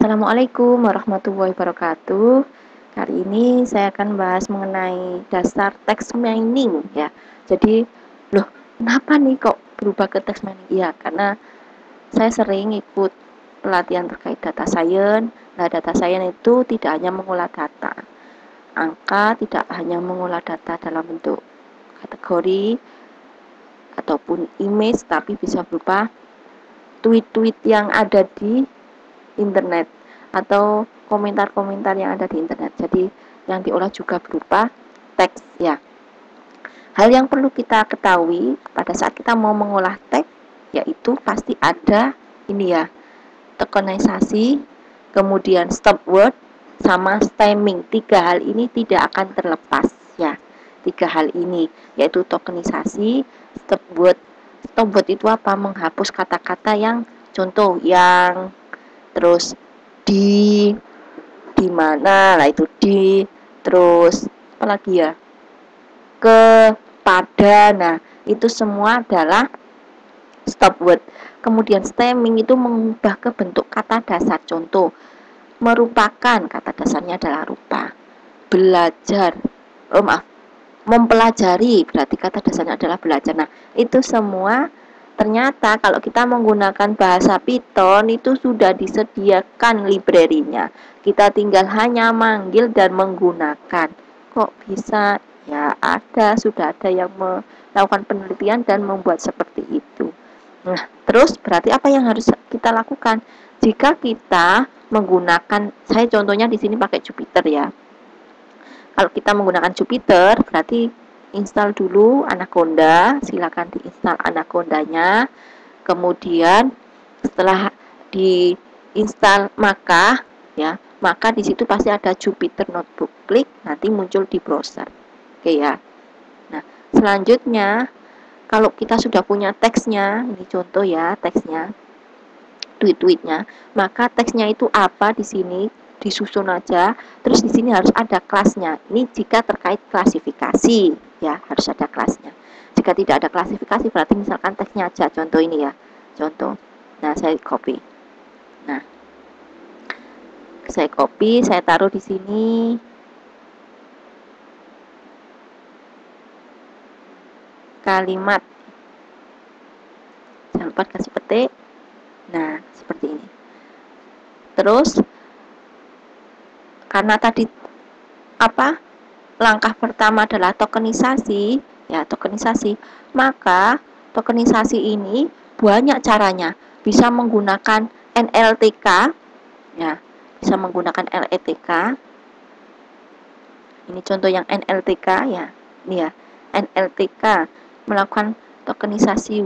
Assalamualaikum warahmatullahi wabarakatuh. Kali ini saya akan bahas mengenai dasar text mining ya. Jadi, kenapa nih kok berubah ke text mining? Ya, karena saya sering ikut pelatihan terkait data science. Nah, data science itu tidak hanya mengolah data. Angka tidak hanya mengolah data dalam bentuk kategori ataupun image, tapi bisa berupa tweet-tweet yang ada di internet atau komentar-komentar yang ada di internet. Jadi yang diolah juga berupa teks ya. Hal yang perlu kita ketahui pada saat kita mau mengolah teks yaitu pasti ada ini ya, tokenisasi, kemudian stop word sama stemming. Tiga hal ini tidak akan terlepas ya. Tiga hal ini yaitu tokenisasi, stop word. Stop word itu apa? Menghapus kata-kata yang contoh yang terus di mana lah itu di terus apalagi ya kepada. Nah itu semua adalah stop word. Kemudian stemming itu mengubah ke bentuk kata dasar. Contoh merupakan, kata dasarnya adalah rupa. Belajar, mempelajari, berarti kata dasarnya adalah belajar. Nah itu semua ternyata kalau kita menggunakan bahasa Python itu sudah disediakan library-nya. Kita tinggal hanya manggil dan menggunakan. Kok bisa? Ya sudah ada yang melakukan penelitian dan membuat seperti itu. Nah, terus berarti apa yang harus kita lakukan? Jika kita menggunakan, saya contohnya di sini pakai Jupyter ya. Kalau kita menggunakan Jupyter, berarti install dulu Anaconda, silakan diinstal Anacondanya. Kemudian setelah diinstal maka di situ pasti ada Jupyter Notebook. Klik, nanti muncul di browser. Oke ya. Nah, selanjutnya kalau kita sudah punya teksnya, ini contoh ya teksnya, tweet-tweetnya, maka teksnya itu apa di sini disusun aja. Terus di sini harus ada kelasnya. Ini jika terkait klasifikasi ya, harus ada kelasnya. Jika tidak ada klasifikasi berarti misalkan teksnya aja. Contoh ini ya, contoh. Nah saya copy. Nah saya copy, saya taruh di sini. Kalimat. Jangan lupa kasih petik. Nah seperti ini. Terus karena tadi langkah pertama adalah tokenisasi ya, maka tokenisasi ini banyak caranya. Bisa menggunakan NLTK ya, bisa menggunakan NLTK. Ini contoh yang NLTK ya, ini ya NLTK melakukan tokenisasi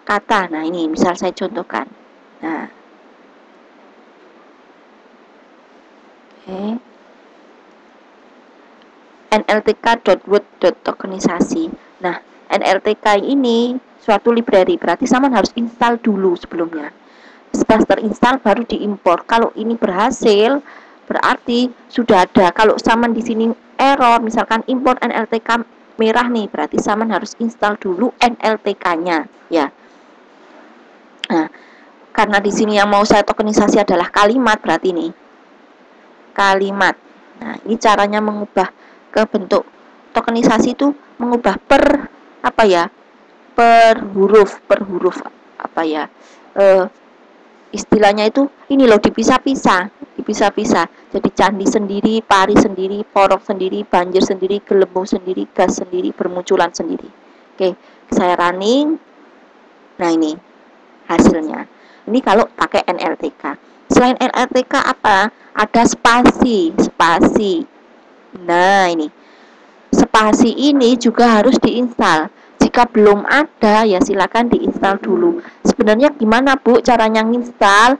kata. Nah ini misal saya contohkan. Nah NLTK.word.tokenisasi. Nah, NLTK ini suatu library, berarti Saman harus install dulu sebelumnya. Setelah terinstall baru diimpor. Kalau ini berhasil, berarti sudah ada. Kalau Saman di sini error, misalkan import NLTK merah nih, berarti Saman harus install dulu NLTK-nya, ya. Nah, karena di sini yang mau saya tokenisasi adalah kalimat, berarti nih kalimat. Nah, ini caranya mengubah ke bentuk tokenisasi itu, mengubah per huruf istilahnya itu ini loh, dipisah-pisah. Jadi candi sendiri, pari sendiri, porok sendiri, banjir sendiri, gelembung sendiri, gas sendiri, bermunculan sendiri. Oke, saya running. Nah ini hasilnya. Ini kalau pakai NLTK. Selain NLTK apa? Ada spasi. Nah ini spasi ini juga harus diinstal. Jika belum ada ya silakan diinstal dulu. Sebenarnya gimana Bu caranya nginstal?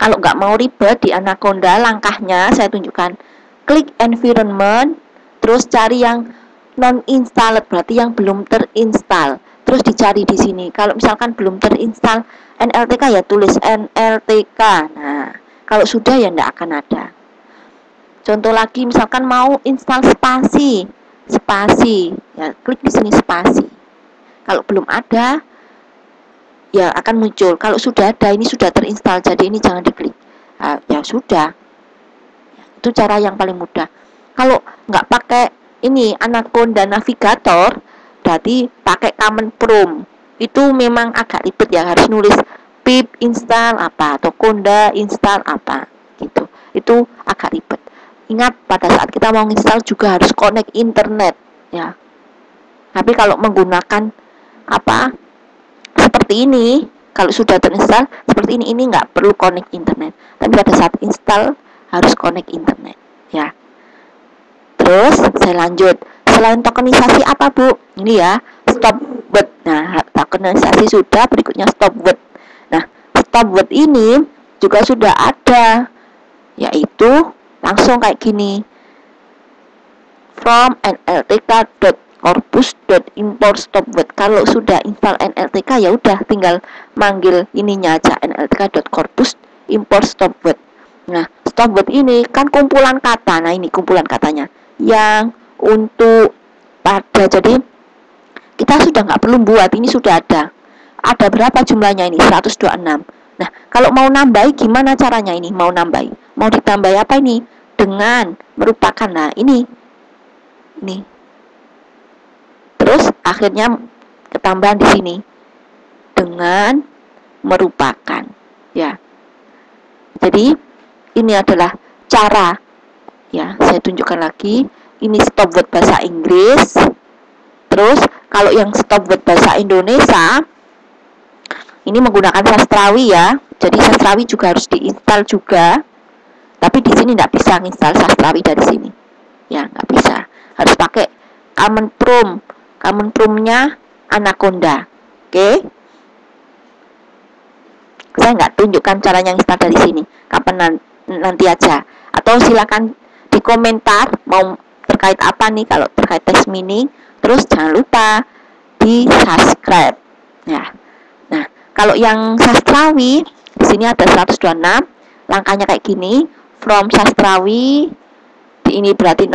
Kalau nggak mau ribet di Anaconda, langkahnya saya tunjukkan. Klik environment, terus cari yang non installed, berarti yang belum terinstall. Terus dicari di sini. Kalau misalkan belum terinstall NLTK ya tulis NLTK. Nah kalau sudah ya tidak akan ada. Contoh lagi, misalkan mau install spasi ya klik di sini spasi. Kalau belum ada ya akan muncul. Kalau sudah ada, ini sudah terinstall, jadi ini jangan diklik. Nah, ya sudah, itu cara yang paling mudah. Kalau nggak pakai ini Anaconda Navigator, berarti pakai Command Prompt. Itu memang agak ribet ya, harus nulis pip install apa atau Conda install apa gitu. Itu agak ribet. Ingat, pada saat kita mau install juga harus connect internet ya. Tapi kalau menggunakan apa seperti ini, kalau sudah terinstall seperti ini nggak perlu connect internet. Tapi pada saat install harus connect internet ya. Terus saya lanjut. Selain tokenisasi apa Bu? Ini ya, stop word. Nah, tokenisasi sudah, berikutnya stop word. Nah, stop word ini juga sudah ada, yaitu langsung kayak gini. From nltk.corpus.import stop word. Kalau sudah install NLTK ya udah tinggal manggil ininya aja, nltk.corpus import stop word. Nah, stop word ini kan kumpulan kata. Nah, ini kumpulan katanya yang untuk pada, jadi kita sudah nggak perlu buat, ini sudah ada berapa jumlahnya ini, 126. Nah, kalau mau nambahi gimana caranya ini? Mau nambahi, mau ditambahi apa ini? Dengan merupakan. Nah, ini terus akhirnya ketambahan di sini dengan merupakan ya. Jadi ini adalah cara ya, saya tunjukkan lagi. Ini stop word bahasa Inggris. Terus kalau yang stop word bahasa Indonesia ini menggunakan sastrawi ya. Jadi sastrawi juga harus diinstal juga. Tapi di sini nggak bisa nginstal sastrawi dari sini. Ya, nggak bisa. Harus pakai Command Prompt. Command Prompt-nya Anaconda. Oke. Saya nggak tunjukkan caranya install dari sini. Kapan nanti aja. Atau silakan di komentar mau terkait apa nih, kalau terkait teks meaning. Terus jangan lupa di subscribe ya. Nah, kalau yang sastrawi di sini ada 126. Langkahnya kayak gini. From sastrawi, ini berarti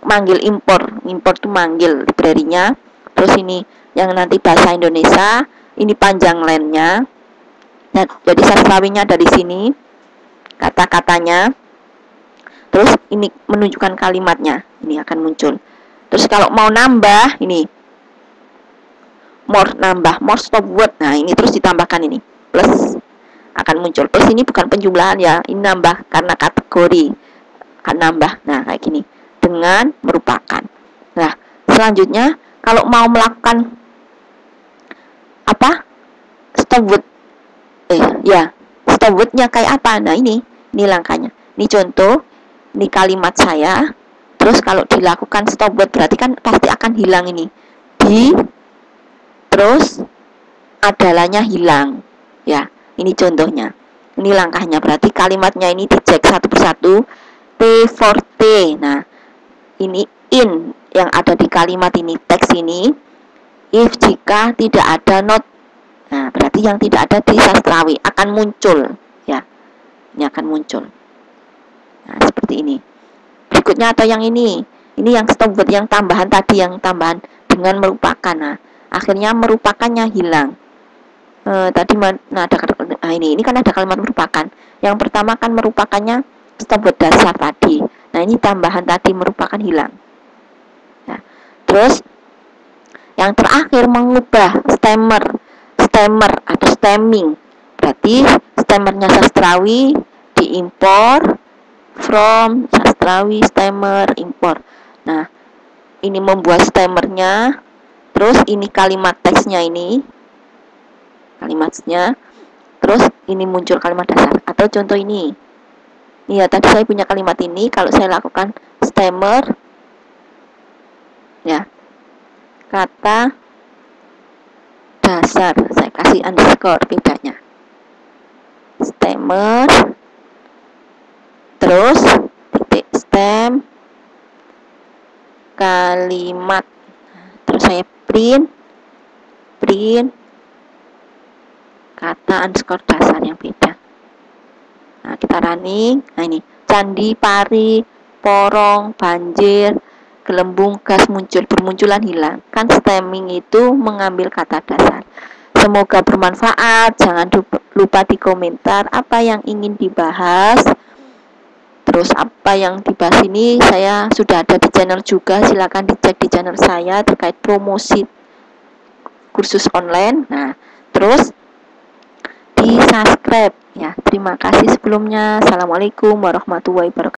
manggil import tuh manggil library-nya. Terus ini yang nanti bahasa Indonesia, ini panjang line-nya. Nah, jadi sastrawinya ada di sini, kata-katanya. Terus ini menunjukkan kalimatnya, ini akan muncul. Terus kalau mau nambah, ini more, nambah more stop word. Nah, ini terus ditambahkan ini plus, akan muncul plus. Ini bukan penjumlahan ya, ini nambah karena kategori, akan nambah. Nah, kayak gini dengan merupakan. Nah, selanjutnya kalau mau melakukan apa stop word stop word-nya kayak apa? Nah, ini langkahnya. Ini contoh, ini kalimat saya. Terus kalau dilakukan stop word berarti kan pasti akan hilang ini. Terus adalahnya hilang. Ya, ini contohnya. Ini langkahnya, berarti kalimatnya ini dicek satu persatu. T for T. Nah, ini in yang ada di kalimat ini, teks ini. If jika tidak ada not. Nah, berarti yang tidak ada di sastrawi akan muncul ya. Ini akan muncul. Nah, seperti ini. Berikutnya atau yang ini yang stop word yang tambahan tadi, yang tambahan dengan merupakan. Nah, akhirnya merupakannya hilang. Tadi ada ini kan ada kalimat merupakan. Yang pertama kan merupakannya stop word dasar tadi. Nah, ini tambahan tadi merupakan hilang. Nah, terus yang terakhir mengubah stemmer atau stemming. Berarti stemmernya sastrawi diimpor from sastrawi stemmer import. Nah, ini membuat stemmernya. Terus ini kalimat teksnya ini. Kalimatnya. Terus ini muncul kalimat dasar. Atau contoh ini. Ya, tadi saya punya kalimat ini. Kalau saya lakukan stemmer ya, kata dasar, saya kasih underscore bedanya. Stemmer terus titik stem kalimat. Terus saya print kata underscore dasar yang beda. Nah, kita running. Nah, ini candi, pari, porong, banjir, gelembung, gas muncul, bermunculan, hilang. Kan stemming itu mengambil kata dasar. Semoga bermanfaat. Jangan lupa di komentar apa yang ingin dibahas. Terus apa yang dibahas ini saya sudah ada di channel juga, silakan dicek di channel saya terkait promosi kursus online. Nah, terus di subscribe ya. Terima kasih sebelumnya. Assalamualaikum warahmatullahi wabarakatuh.